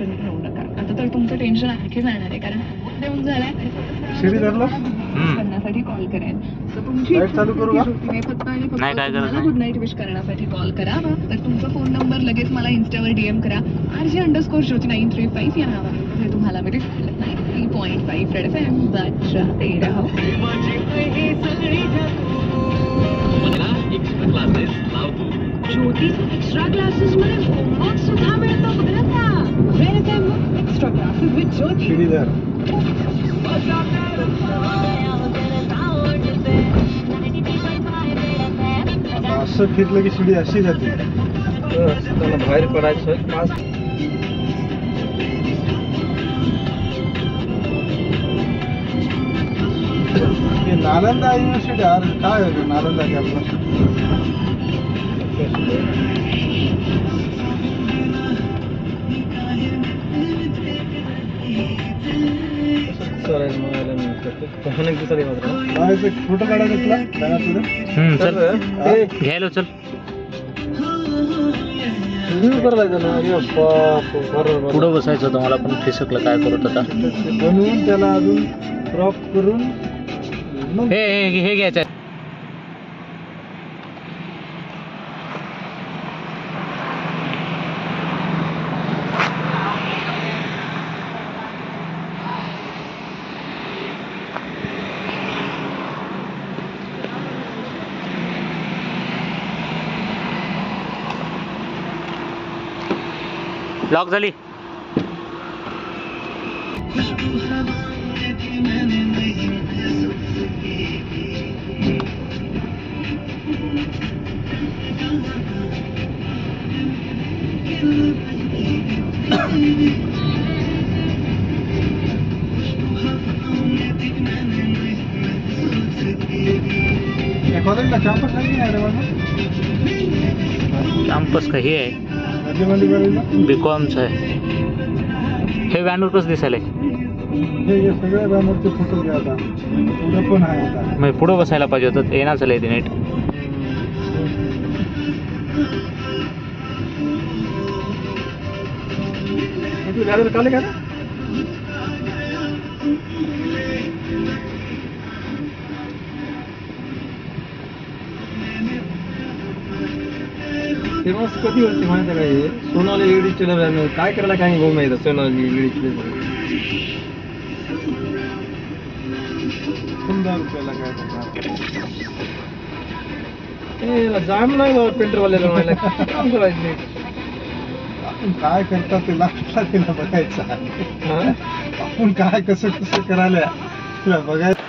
Tension घेऊ नका. आता तर तुमचं टेन्शन आणखी जाणार आहे, कारण देऊन झालाय शिडी धरलं करण्यासाठी कॉल करेन. तर तुमची चालू करू का? फक्त आणि फक्त नाही, काय तुम्हाला गरज गुड नाईट विश करण्यासाठी कॉल करावा. तर तुमचा फोन नंबर लगेच मला इन्स्टावर DM करा. RJ_Jyoti935 या नावाने तुम्हाला मी दिसेल. 93.5 रेड FM ते राहो. ज्योतीचे एक्स्ट्रा क्लासेस मध्ये होमवर्क सुद्धा मिळतो बरं का. Red FM extra classes with Jyoti. शिडी धर. आता असं फिरलं की शिडी अशी जाते. त्याला बाहेर पडायचं पाच. नालंदा युनिव्हर्सिटी अरे काय आहे नालंदा कॅम्पस. फोटो काढायला चल घ्यायला चल. पुढं बसायचं होतं मला पण फिसकलं. काय करत आता बनवून त्याला अजून क्रॉप करून हे घ्यायचं. लॉक झाली. कॉलेजला कॅम्पस नाही रे माझं. कॅम्पस का हे आहे BComचं आहे. हे व्हॅनवर कसं दिसायला हे सगळ्या बॅनरचे फोटो घ्या. आता पुढं पण आहे. आता मग पुढं बसायला पाहिजे होतं. येणार चाललं आहे नीट. काले का फेमस कधी होती माहिती आहे का हे? सोनाली लेडीज टेलर काय करायला काही भाऊ माहिती. सोनाली लेडीज टेलर ₹15 काय जाम नाही बाबा. पेंटरवाल्याला मला काम करायचं. आपण काय करतात ते लागतात तिला बघायचं. आपण काय कसं कसं करायला तिला बघायचं.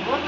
बोल